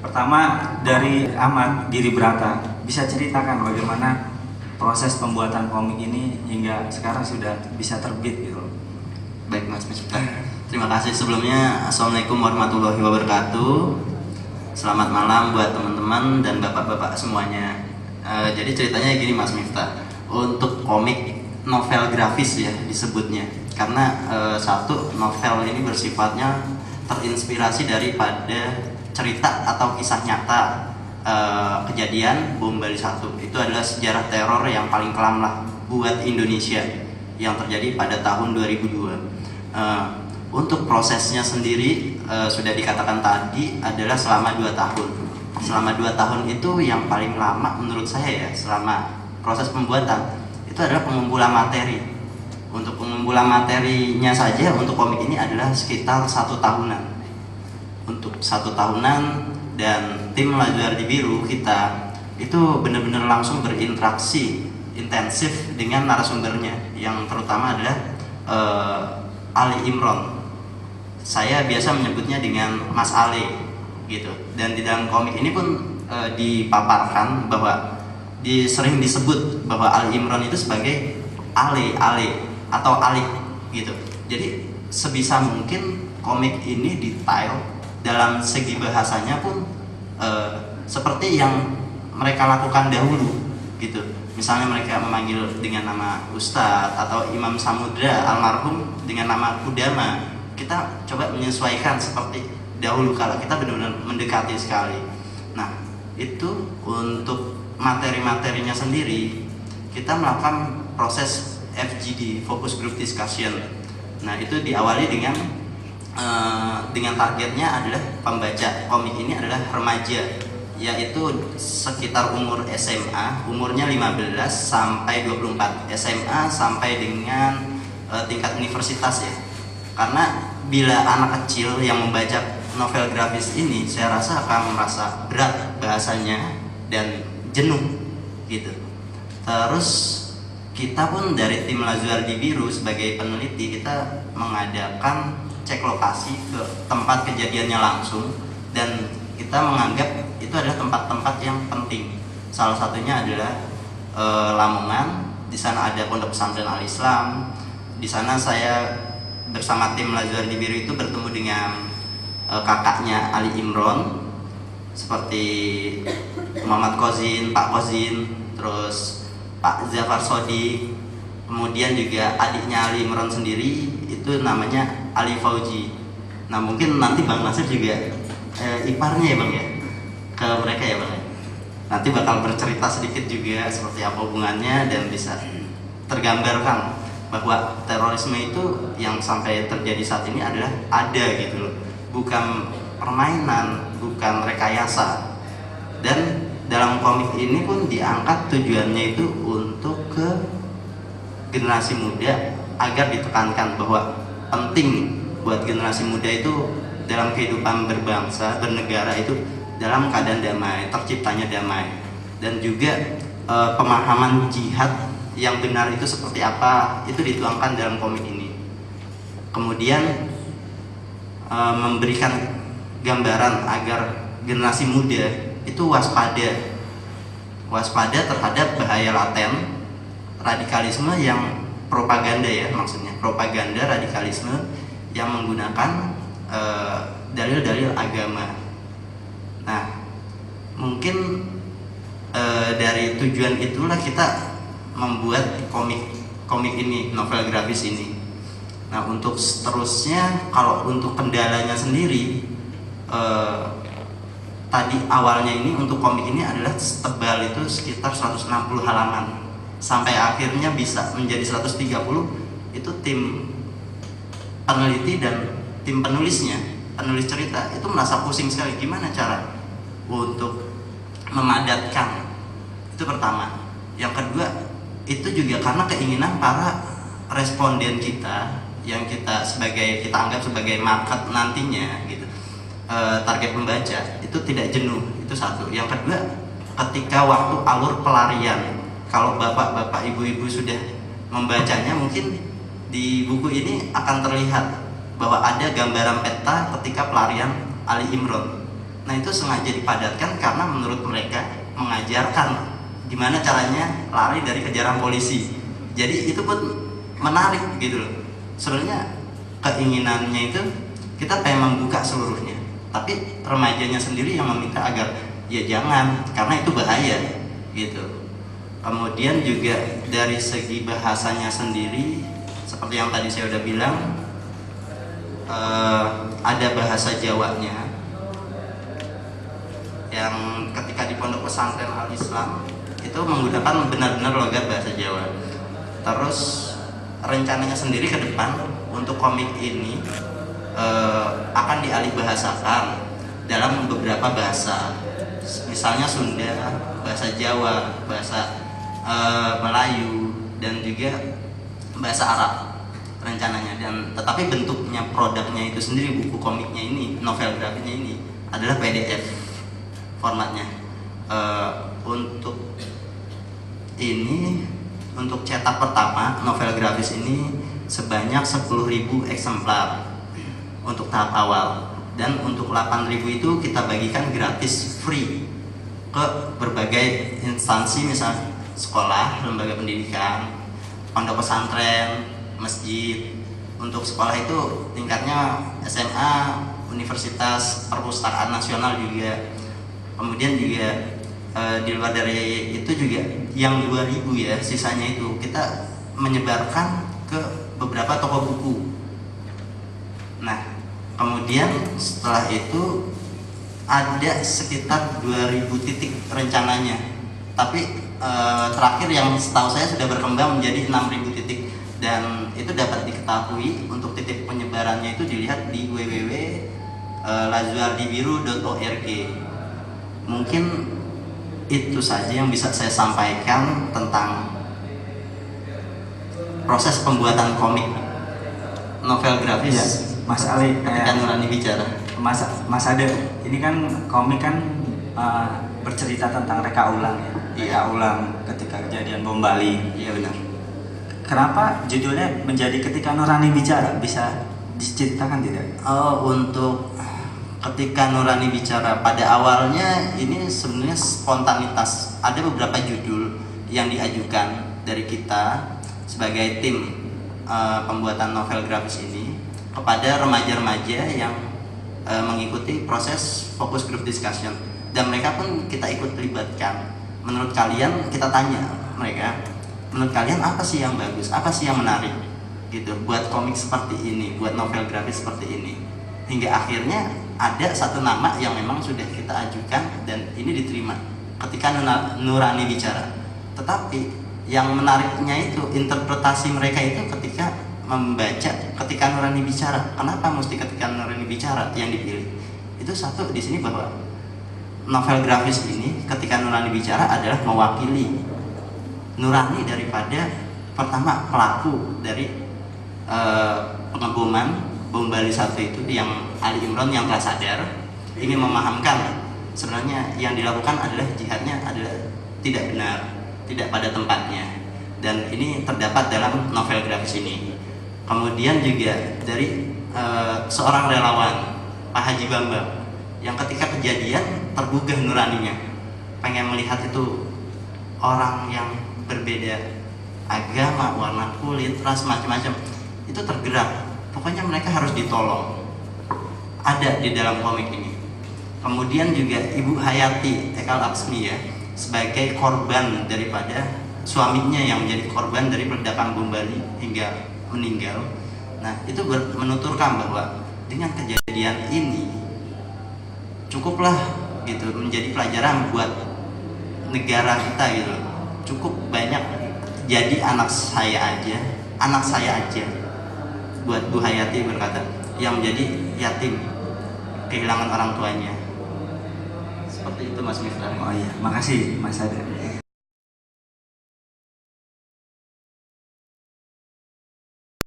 Pertama dari Ahmad Diri Brata, bisa ceritakan bagaimana proses pembuatan komik ini hingga sekarang sudah bisa terbit gitu. Baik Mas Miftah, terima kasih sebelumnya. Assalamualaikum warahmatullahi wabarakatuh. Selamat malam buat teman-teman dan bapak-bapak semuanya. Jadi ceritanya gini Mas Miftah, untuk komik novel grafis ya disebutnya, karena satu novel ini bersifatnya terinspirasi daripada cerita atau kisah nyata kejadian bom Bali 1. Itu adalah sejarah teror yang paling kelam lah buat Indonesia yang terjadi pada tahun 2002. Untuk prosesnya sendiri sudah dikatakan tadi adalah selama 2 tahun. Selama 2 tahun itu yang paling lama menurut saya ya, selama proses pembuatan itu adalah pengumpulan materi. Untuk pengumpulan materinya saja untuk komik ini adalah sekitar 1 tahunan. Untuk 1 tahunan, dan tim Lazuardi Biru kita itu benar-benar langsung berinteraksi intensif dengan narasumbernya, yang terutama adalah Ali Imron. Saya biasa menyebutnya dengan Mas Ale gitu. Dan di dalam komik ini pun dipaparkan bahwa sering disebut bahwa Ali Imron itu sebagai Ale atau Alik gitu. Jadi sebisa mungkin komik ini detail dalam segi bahasanya pun seperti yang mereka lakukan dahulu gitu. Misalnya mereka memanggil dengan nama Ustadz atau Imam Samudra almarhum dengan nama Kudama. Kita coba menyesuaikan seperti dahulu kalau kita benar-benar mendekati sekali. Nah, itu untuk materi-materinya sendiri kita melakukan proses FGD, Focus Group Discussion. Nah, itu diawali dengan targetnya adalah pembaca komik ini adalah remaja, yaitu sekitar umur SMA, umurnya 15 sampai 24, SMA sampai dengan tingkat universitas ya. Karena bila anak kecil yang membaca novel grafis ini, saya rasa akan merasa berat bahasanya dan jenuh gitu. Terus kita pun dari tim Lazuardi Biru sebagai peneliti, kita mengadakan cek lokasi ke tempat kejadiannya langsung, dan kita menganggap itu adalah tempat-tempat yang penting. Salah satunya adalah Lamongan. Di sana ada Pondok Pesantren Al Islam. Di sana saya bersama tim Lazuardi Biru itu bertemu dengan kakaknya Ali Imron, seperti Muhammad Kozin, Pak Kozin, terus Pak Zafar Sodi, kemudian juga adiknya Ali Imron sendiri itu namanya Ali Fauji. Nah, mungkin nanti Bang Nasir juga iparnya ya Bang ya, ke mereka ya Bang ya. Nanti bakal bercerita sedikit juga seperti apa hubungannya, dan bisa tergambarkan bahwa terorisme itu yang sampai terjadi saat ini adalah ada gitu loh, bukan permainan, bukan rekayasa. Dan dalam komik ini pun diangkat tujuannya itu untuk ke generasi muda, agar ditekankan bahwa penting buat generasi muda itu dalam kehidupan berbangsa, bernegara itu dalam keadaan damai, terciptanya damai. Dan juga pemahaman jihad yang benar itu seperti apa, itu dituangkan dalam komik ini. Kemudian memberikan gambaran agar generasi muda itu waspada terhadap bahaya laten radikalisme yang propaganda ya, maksudnya propaganda radikalisme yang menggunakan dalil-dalil agama. Nah, mungkin dari tujuan itulah kita membuat komik ini, novel grafis ini. Nah, untuk seterusnya, kalau untuk kendalanya sendiri, tadi awalnya ini untuk komik ini adalah tebal itu sekitar 160 halaman, sampai akhirnya bisa menjadi 130. Itu tim peneliti dan tim penulisnya, penulis cerita itu merasa pusing sekali gimana cara untuk memadatkan. Itu pertama. Yang kedua, itu juga karena keinginan para responden kita yang kita anggap sebagai market nantinya gitu, target pembaca itu tidak jenuh. Itu satu. Yang kedua, ketika waktu alur pelarian, kalau bapak-bapak, ibu-ibu sudah membacanya, mungkin di buku ini akan terlihat bahwa ada gambaran peta ketika pelarian Ali Imron. Nah itu sengaja dipadatkan karena menurut mereka mengajarkan gimana caranya lari dari kejaran polisi. Jadi itu pun menarik gitu loh. Sebenarnya keinginannya itu kita pengen membuka seluruhnya, tapi remajanya sendiri yang meminta agar ya jangan, karena itu bahaya gitu. Kemudian juga dari segi bahasanya sendiri, seperti yang tadi saya udah bilang, ada bahasa Jawanya yang ketika di pondok pesantren Al-Islam itu menggunakan benar-benar logat bahasa Jawa. Terus rencananya sendiri ke depan untuk komik ini akan dialih bahasakan dalam beberapa bahasa, misalnya Sunda, bahasa Jawa, bahasa Melayu, dan juga bahasa Arab rencananya. Dan tetapi bentuknya, produknya itu sendiri, buku komiknya ini, novel grafiknya ini adalah PDF formatnya. Untuk ini, untuk cetak pertama novel grafis ini sebanyak 10.000 eksemplar untuk tahap awal, dan untuk 8.000 itu kita bagikan gratis free ke berbagai instansi, misalnya sekolah, lembaga pendidikan, pondok pesantren, masjid. Untuk sekolah itu tingkatnya SMA, universitas, perpustakaan nasional juga. Kemudian juga di luar dari itu juga yang 2.000 ya, sisanya itu kita menyebarkan ke beberapa toko buku. Nah, kemudian setelah itu ada sekitar 2.000 titik rencananya. Tapi terakhir yang setahu saya sudah berkembang menjadi 6.000 titik, dan itu dapat diketahui untuk titik penyebarannya itu dilihat di www.lazuardibiru.org. Mungkin itu saja yang bisa saya sampaikan tentang proses pembuatan komik novel grafis. Ya, Mas Ali, Ketika Nurani Bicara. Mas Ade, ini kan komik kan bercerita tentang reka ulang ya. Reka ulang ketika kejadian bom Bali. Iya benar. Kenapa judulnya menjadi Ketika Nurani Bicara? Bisa diceritakan tidak? Untuk Ketika Nurani Bicara, pada awalnya ini sebenarnya spontanitas. Ada beberapa judul yang diajukan dari kita sebagai tim pembuatan novel grafis ini kepada remaja-remaja yang mengikuti proses focus group discussion, dan mereka pun kita ikut libatkan. Menurut kalian, kita tanya mereka, menurut kalian apa sih yang bagus, apa sih yang menarik gitu buat komik seperti ini, buat novel grafis seperti ini. Hingga akhirnya ada satu nama yang memang sudah kita ajukan dan ini diterima, Ketika Nurani Bicara. Tetapi yang menariknya itu interpretasi mereka itu ketika membaca Ketika Nurani Bicara. Kenapa mesti Ketika Nurani Bicara yang dipilih? Itu satu di sini bahwa novel grafis ini Ketika Nurani Bicara adalah mewakili nurani daripada pertama pelaku dari pengeboman bom Bali 1 itu, yang Ali Imron yang telah sadar ingin memahamkan sebenarnya yang dilakukan adalah jihadnya adalah tidak benar, tidak pada tempatnya, dan ini terdapat dalam novel grafis ini. Kemudian juga dari seorang relawan, Pak Haji Bambang, yang ketika kejadian tergugah nuraninya, pengen melihat itu orang yang berbeda agama, warna kulit, ras, macam-macam, itu tergerak. Pokoknya mereka harus ditolong. Ada di dalam komik ini. Kemudian juga Ibu Hayati Ekal Laksmi ya, sebagai korban daripada suaminya yang menjadi korban dari peledakan bom Bali hingga meninggal. Nah, itu menuturkan bahwa dengan kejadian ini cukuplah gitu menjadi pelajaran buat negara kita gitu. Cukup banyak jadi anak saya aja, buat Bu Hayati berkata, yang menjadi yatim kehilangan orang tuanya. Seperti itu Mas Miftah. Oh iya, makasih Mas Ade.